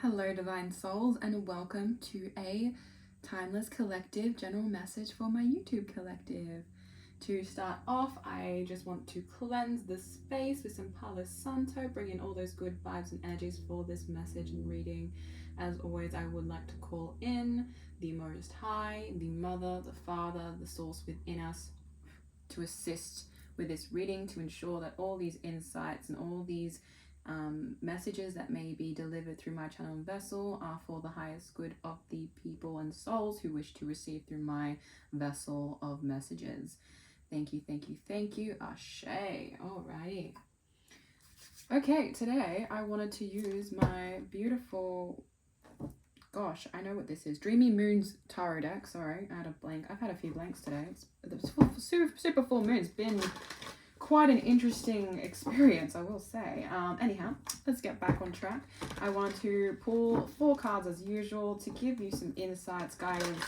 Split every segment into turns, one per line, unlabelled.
Hello, Divine Souls, and welcome to a Timeless Collective general message for my YouTube collective. To start off, I just want to cleanse the space with some Palo Santo, bring in all those good vibes and energies for this message and reading. As always, I would like to call in the Most High, the Mother, the Father, the Source within us to assist with this reading, to ensure that all these insights and all these messages that may be delivered through my channel and vessel are for the highest good of the people and souls who wish to receive through my vessel of messages. Thank you, thank you, thank you. Ashe. Alrighty. Okay, today I wanted to use my beautiful, gosh, I know what this is. Dreamy Moons Tarot deck. Sorry, I had a blank. I've had a few blanks today. It's super full moon. It's been quite an interesting experience, I will say. Anyhow, let's get back on track. I want to pull 4 cards as usual to give you some insights, guidance,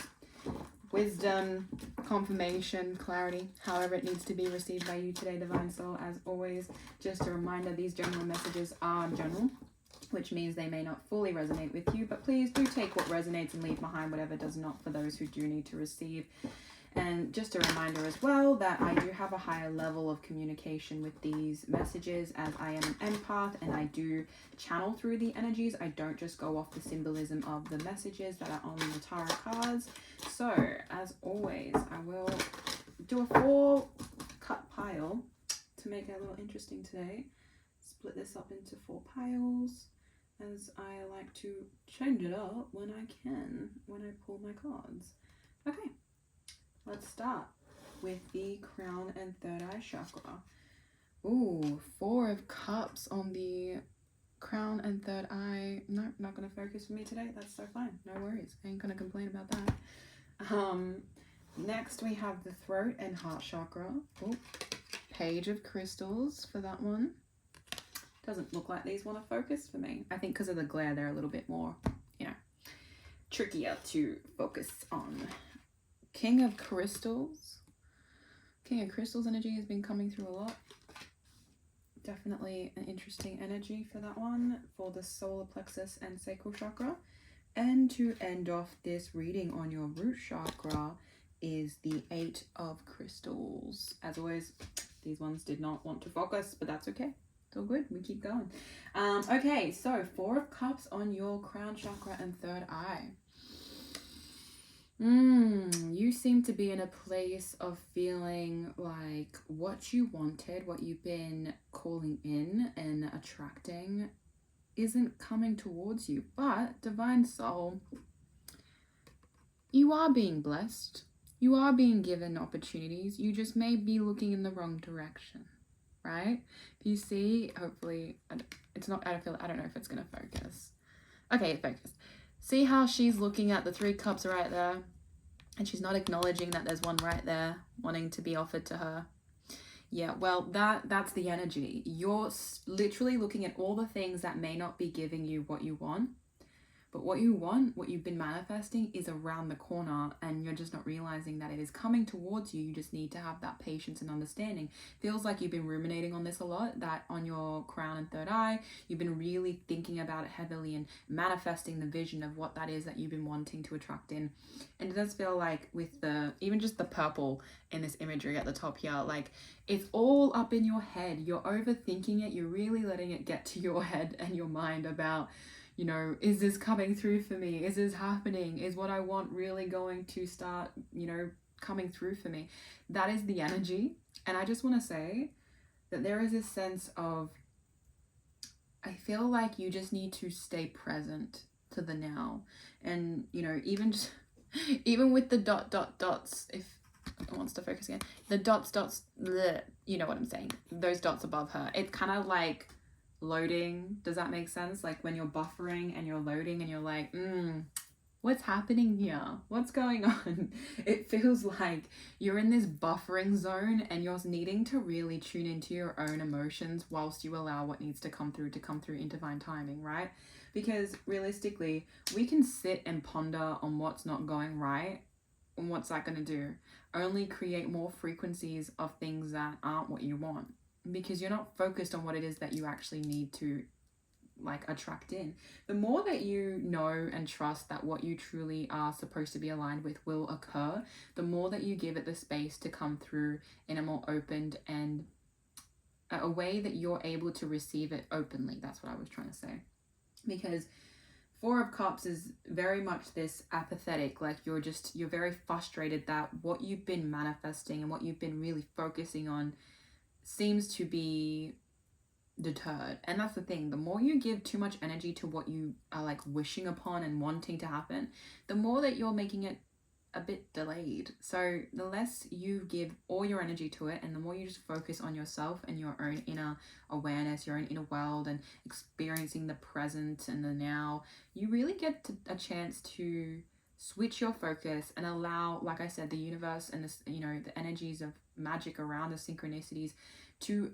wisdom, confirmation, clarity, however it needs to be received by you today, Divine Soul. As always, just a reminder, these general messages are general, which means they may not fully resonate with you, but please do take what resonates and leave behind whatever does not for those who do need to receive. And just a reminder as well that I do have a higher level of communication with these messages, as I am an empath and I do channel through the energies. I don't just go off the symbolism of the messages that are on the tarot cards. So as always, I will do a 4-cut pile to make it a little interesting today. Split this up into 4 piles, as I like to change it up when I can, when I pull my cards. Okay. Let's start with the crown and third eye chakra. Ooh, 4 of cups on the crown and third eye. No, not going to focus for me today. That's so fine. No worries. I ain't going to complain about that. Next we have the throat and heart chakra. Ooh, page of crystals for that one. Doesn't look like these want to focus for me. I think because of the glare, they're a little bit more, trickier to focus on. King of Crystals. King of Crystals energy has been coming through a lot. Definitely an interesting energy for that one, for the solar plexus and sacral chakra. And to end off this reading on your root chakra is the 8 of Crystals. As always, these ones did not want to focus, but that's okay. It's all good. We keep going. Okay, so 4 of Cups on your crown chakra and third eye. You seem to be in a place of feeling like what you wanted, what you've been calling in and attracting isn't coming towards you. But Divine Soul, you are being blessed. You are being given opportunities. You just may be looking in the wrong direction, right? If you see, hopefully, it's not, I don't know if it's going to focus. Okay, it focused. See how she's looking at the 3 cups right there, and she's not acknowledging that there's one right there wanting to be offered to her. Yeah, well, that's the energy. You're literally looking at all the things that may not be giving you what you want, but what you want, what you've been manifesting, is around the corner, and you're just not realizing that it is coming towards you. You just need to have that patience and understanding. Feels like you've been ruminating on this a lot, that on your crown and third eye, you've been really thinking about it heavily and manifesting the vision of what that is that you've been wanting to attract in. And it does feel like with even just the purple in this imagery at the top here, like it's all up in your head. You're overthinking it. You're really letting it get to your head and your mind about, is this coming through for me? Is this happening? Is what I want really going to start, coming through for me? That is the energy. And I just want to say that there is this sense of, I feel like you just need to stay present to the now. And, even with the dots, if it wants to focus again, the dots, bleh, you know what I'm saying? Those dots above her. It's kind of like loading. Does that make sense? Like when you're buffering and you're loading and you're like, what's happening here? What's going on? It feels like you're in this buffering zone and you're needing to really tune into your own emotions whilst you allow what needs to come through in divine timing, right? Because realistically, we can sit and ponder on what's not going right, and what's that going to do? Only create more frequencies of things that aren't what you want, because you're not focused on what it is that you actually need to like attract in. The more that you know and trust that what you truly are supposed to be aligned with will occur, the more that you give it the space to come through in a more opened and a way that you're able to receive it openly. That's what I was trying to say. Because Four of Cups is very much this apathetic, like you're very frustrated that what you've been manifesting and what you've been really focusing on seems to be deterred. And that's the thing, the more you give too much energy to what you are like wishing upon and wanting to happen, the more that you're making it a bit delayed. So the less you give all your energy to it, and the more you just focus on yourself and your own inner awareness, your own inner world, and experiencing the present and the now, you really get a chance to switch your focus and allow, like I said, the universe and this, you know, the energies of magic around the synchronicities to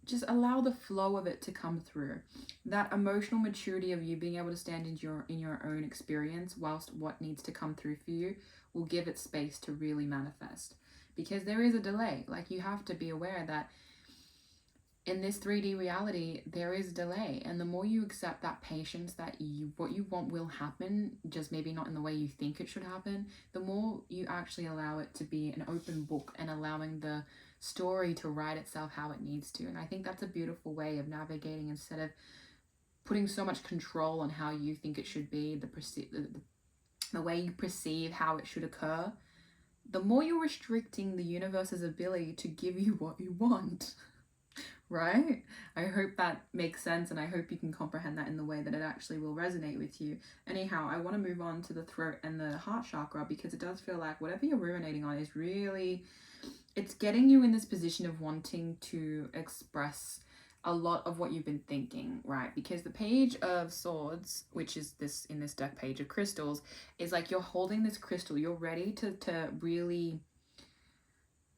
just allow the flow of it to come through. That emotional maturity of you being able to stand in your own experience whilst what needs to come through for you will give it space to really manifest. Because there is a delay. Like, you have to be aware that in this 3D reality, there is delay. And the more you accept that patience, that what you want will happen, just maybe not in the way you think it should happen, the more you actually allow it to be an open book and allowing the story to write itself how it needs to. And I think that's a beautiful way of navigating, instead of putting so much control on how you think it should be, the way you perceive how it should occur. The more you're restricting the universe's ability to give you what you want. Right? I hope that makes sense, and I hope you can comprehend that in the way that it actually will resonate with you. Anyhow, I want to move on to the throat and the heart chakra, because it does feel like whatever you're ruminating on is really, it's getting you in this position of wanting to express a lot of what you've been thinking, right? Because the Page of Swords, which is this in this deck, Page of Crystals, is like you're holding this crystal. You're ready to really,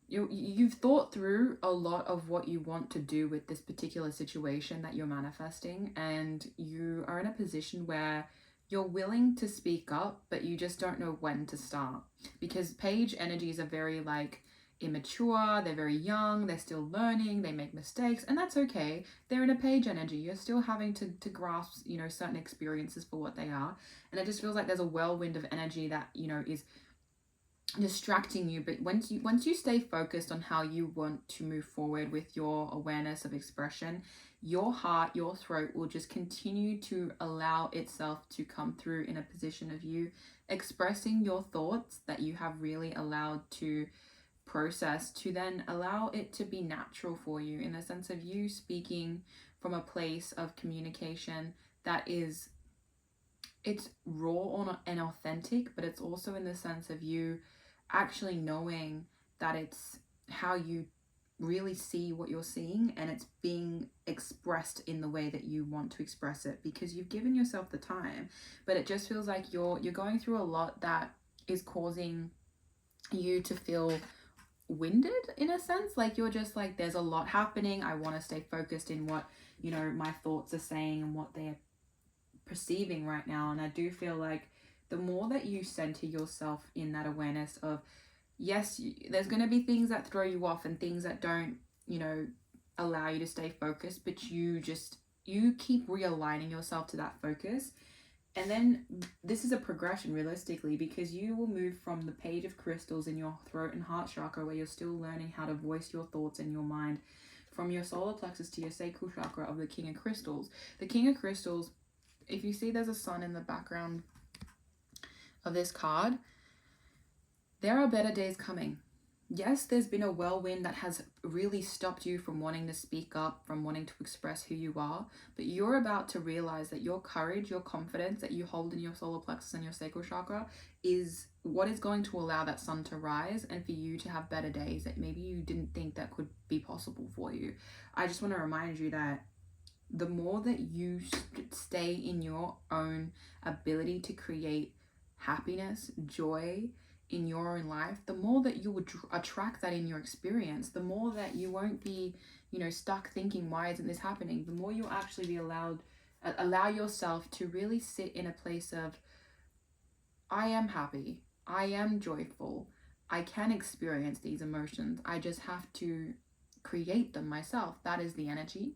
you've thought through a lot of what you want to do with this particular situation that you're manifesting, and you are in a position where you're willing to speak up, but you just don't know when to start. Because Page energies are very like immature, they're very young, they're still learning, they make mistakes, and that's okay. They're in a Page energy. You're still having to grasp, you know, certain experiences for what they are. And it just feels like there's a whirlwind of energy that, you know, is distracting you. But once you stay focused on how you want to move forward with your awareness of expression, your heart, your throat will just continue to allow itself to come through in a position of you expressing your thoughts that you have really allowed to process, to then allow it to be natural for you, in the sense of you speaking from a place of communication that is, it's raw and authentic, but it's also in the sense of you actually knowing that it's how you really see what you're seeing, and it's being expressed in the way that you want to express it, because you've given yourself the time. But it just feels like you're going through a lot that is causing you to feel winded, in a sense. Like, you're just like, there's a lot happening, I want to stay focused in what, you know, my thoughts are saying and what they're perceiving right now. And I do feel like the more that you center yourself in that awareness of, yes, there's going to be things that throw you off and things that don't, you know, allow you to stay focused, but you keep realigning yourself to that focus. And then this is a progression, realistically, because you will move from the Page of Crystals in your throat and heart chakra, where you're still learning how to voice your thoughts in your mind, from your solar plexus to your sacral chakra of the King of Crystals. The King of Crystals, if you see there's a sun in the background of this card, there are better days coming. Yes, there's been a whirlwind that has really stopped you from wanting to speak up, from wanting to express who you are, but you're about to realize that your courage, your confidence that you hold in your solar plexus and your sacral chakra is what is going to allow that sun to rise and for you to have better days that maybe you didn't think that could be possible for you. I just want to remind you that the more that you stay in your own ability to create happiness, joy in your own life, the more that you would attract that in your experience, the more that you won't be, you know, stuck thinking, why isn't this happening? The more you'll actually be allow yourself to really sit in a place of, I am happy, I am joyful, I can experience these emotions, I just have to create them myself. That is the energy.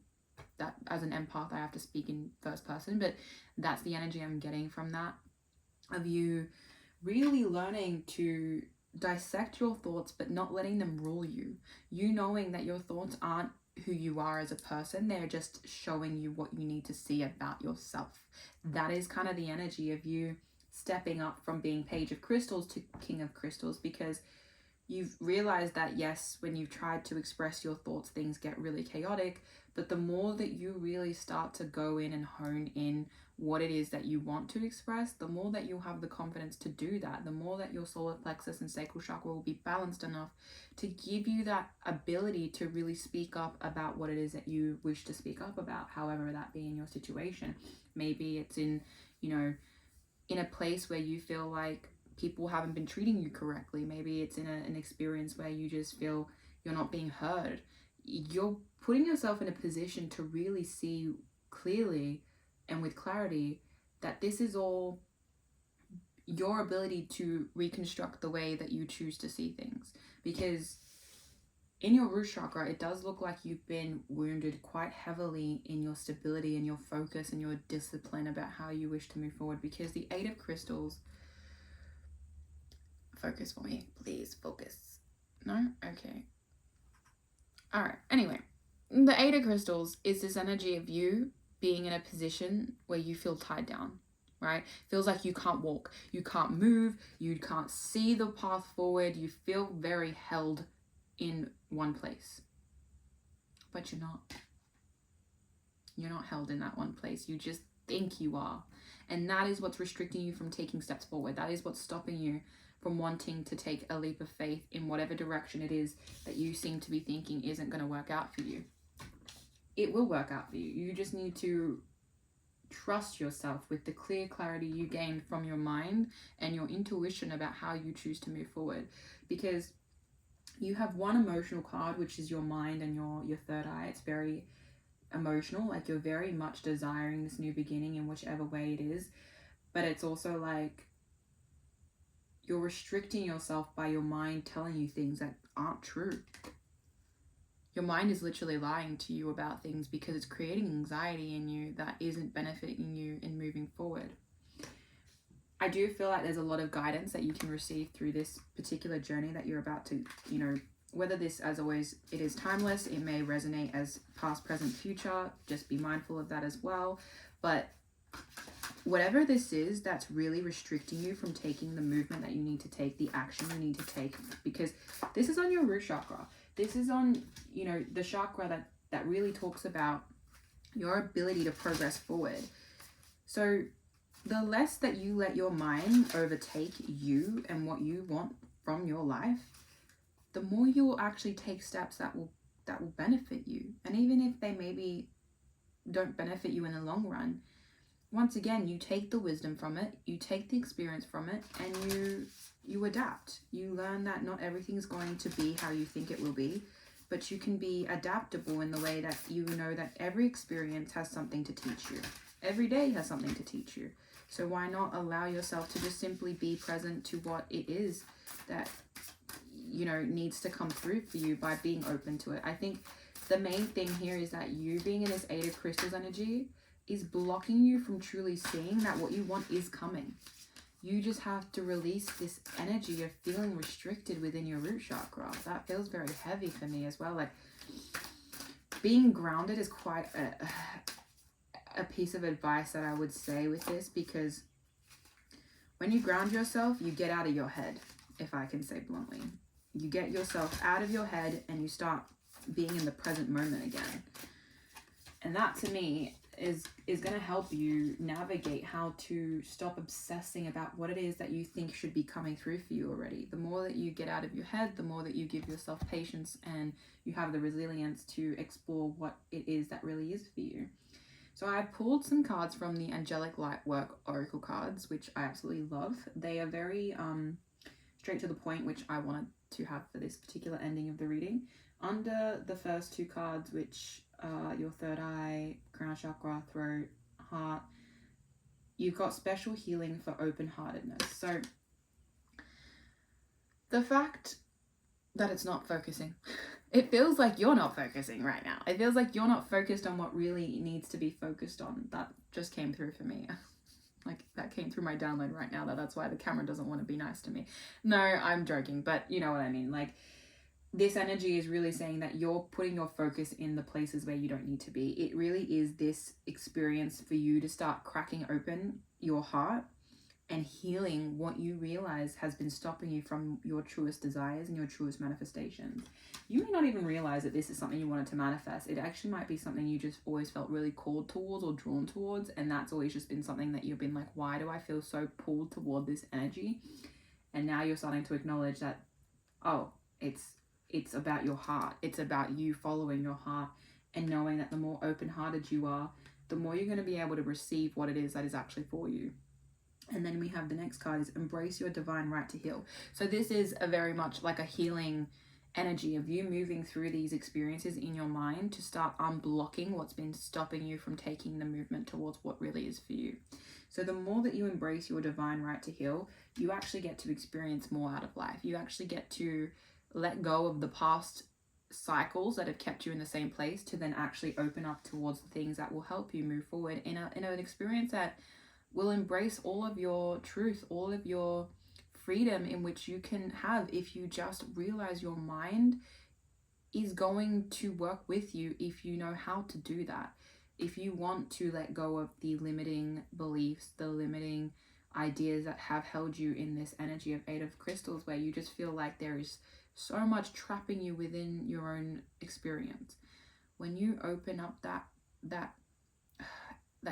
that as an empath, I have to speak in first person, but that's the energy I'm getting from that, of you really learning to dissect your thoughts, but not letting them rule you. You knowing that your thoughts aren't who you are as a person, they're just showing you what you need to see about yourself. That is kind of the energy of you stepping up from being Page of Crystals to King of Crystals, because you've realized that, yes, when you've tried to express your thoughts, things get really chaotic, but the more that you really start to go in and hone in what it is that you want to express, the more that you'll have the confidence to do that, the more that your solar plexus and sacral chakra will be balanced enough to give you that ability to really speak up about what it is that you wish to speak up about, however that be in your situation. Maybe it's in, you know, in a place where you feel like people haven't been treating you correctly. Maybe it's in an experience where you just feel you're not being heard. You're putting yourself in a position to really see clearly and with clarity that this is all your ability to reconstruct the way that you choose to see things. Because in your root chakra, it does look like you've been wounded quite heavily in your stability and your focus and your discipline about how you wish to move forward. Because the Eight of Crystals, focus for me, please, focus. No? Okay. All right. Anyway, the Eight of Crystals is this energy of you being in a position where you feel tied down, right? Feels like you can't walk, you can't move, you can't see the path forward, you feel very held in one place. But you're not. You're not held in that one place. You just think you are. And that is what's restricting you from taking steps forward. That is what's stopping you from wanting to take a leap of faith in whatever direction it is that you seem to be thinking isn't going to work out for you. It will work out for you. You just need to trust yourself with the clear clarity you gained from your mind and your intuition about how you choose to move forward. Because you have one emotional card, which is your mind and your third eye. It's very emotional, like you're very much desiring this new beginning in whichever way it is. But it's also like you're restricting yourself by your mind telling you things that aren't true. Your mind is literally lying to you about things because it's creating anxiety in you that isn't benefiting you in moving forward. I do feel like there's a lot of guidance that you can receive through this particular journey that you're about to, you know, whether this, as always, it is timeless, it may resonate as past, present, future. Just be mindful of that as well. But whatever this is that's really restricting you from taking the movement that you need to take, the action you need to take, because this is on your root chakra. This is on, you know, the chakra that really talks about your ability to progress forward. So the less that you let your mind overtake you and what you want from your life, the more you will actually take steps that will benefit you. And even if they maybe don't benefit you in the long run, once again, you take the wisdom from it, you take the experience from it, and you adapt. You learn that not everything's going to be how you think it will be, but you can be adaptable in the way that you know that every experience has something to teach you. Every day has something to teach you. So why not allow yourself to just simply be present to what it is that, you know, needs to come through for you by being open to it. I think the main thing here is that you being in this Eight of Crystals energy is blocking you from truly seeing that what you want is coming. You just have to release this energy of feeling restricted within your root chakra. That feels very heavy for me as well. Like, being grounded is quite a piece of advice that I would say with this, because when you ground yourself, you get out of your head, if I can say bluntly. You get yourself out of your head and you start being in the present moment again. And that, to me, is going to help you navigate how to stop obsessing about what it is that you think should be coming through for you already. The more that you get out of your head, the more that you give yourself patience and you have the resilience to explore what it is that really is for you. So I pulled some cards from the Angelic Lightwork Oracle cards, which I absolutely love. They are very straight to the point, which I wanted to have for this particular ending of the reading. Under the first two cards, which your third eye, crown chakra, throat, heart, you've got special healing for open-heartedness. So the fact that it's not focusing, it feels like you're not focusing right now. It feels like you're not focused on what really needs to be focused on. That just came through for me. Like, that came through my download right now, that's why the camera doesn't want to be nice to me. No, I'm joking, but you know what I mean. Like, this energy is really saying that you're putting your focus in the places where you don't need to be. It really is this experience for you to start cracking open your heart and healing what you realize has been stopping you from your truest desires and your truest manifestations. You may not even realize that this is something you wanted to manifest. It actually might be something you just always felt really called towards or drawn towards, and that's always just been something that you've been like, why do I feel so pulled toward this energy? And now you're starting to acknowledge that, oh, it's about your heart. It's about you following your heart and knowing that the more open-hearted you are, the more you're going to be able to receive what it is that is actually for you. And then we have the next card is embrace your divine right to heal. So this is a very much like a healing energy of you moving through these experiences in your mind to start unblocking what's been stopping you from taking the movement towards what really is for you. So the more that you embrace your divine right to heal, you actually get to experience more out of life. You actually get to let go of the past cycles that have kept you in the same place to then actually open up towards the things that will help you move forward in an experience that will embrace all of your truth, all of your freedom in which you can have if you just realize your mind is going to work with you if you know how to do that. If you want to let go of the limiting beliefs, the limiting ideas that have held you in this energy of Eight of Crystals, where you just feel like there is so much trapping you within your own experience. When you open up that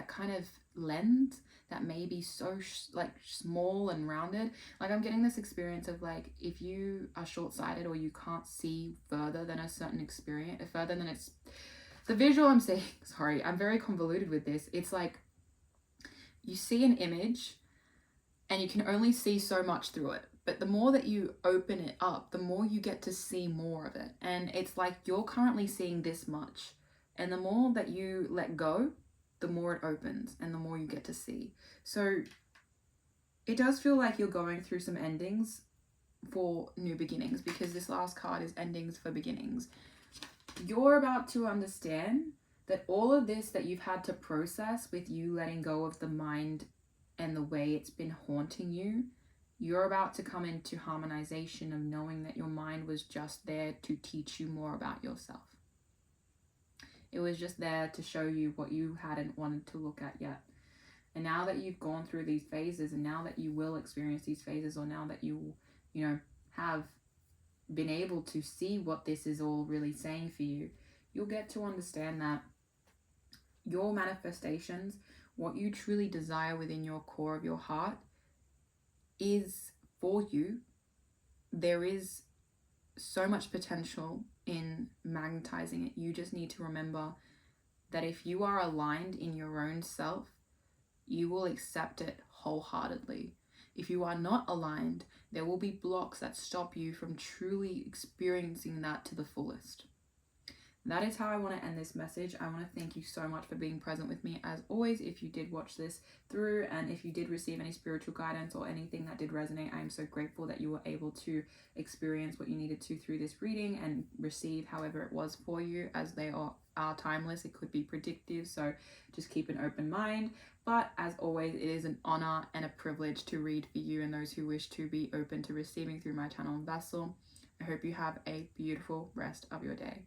kind of lens that may be so like small and rounded, like I'm getting this experience of like, if you are short-sighted or you can't see further than a certain experience, further than it's the visual I'm seeing, sorry, I'm very convoluted with this. It's like you see an image and you can only see so much through it, but the more that you open it up, the more you get to see more of it. And it's like you're currently seeing this much, and the more that you let go, the more it opens and the more you get to see. So it does feel like you're going through some endings for new beginnings, because this last card is endings for beginnings. You're about to understand that all of this that you've had to process with you letting go of the mind and the way it's been haunting you, you're about to come into harmonization of knowing that your mind was just there to teach you more about yourself. It was just there to show you what you hadn't wanted to look at yet. And now that you've gone through these phases, and now that you will experience these phases, or now that you have been able to see what this is all really saying for you, you'll get to understand that your manifestations, what you truly desire within your core of your heart, is for you. There is so much potential in magnetizing it. You just need to remember that if you are aligned in your own self, you will accept it wholeheartedly. If you are not aligned, there will be blocks that stop you from truly experiencing that to the fullest. That is how I want to end this message. I want to thank you so much for being present with me as always. If you did watch this through, and if you did receive any spiritual guidance or anything that did resonate, I am so grateful that you were able to experience what you needed to through this reading and receive however it was for you, as they are timeless. It could be predictive, so just keep an open mind. But as always, it is an honor and a privilege to read for you and those who wish to be open to receiving through my channel and vessel. I hope you have a beautiful rest of your day.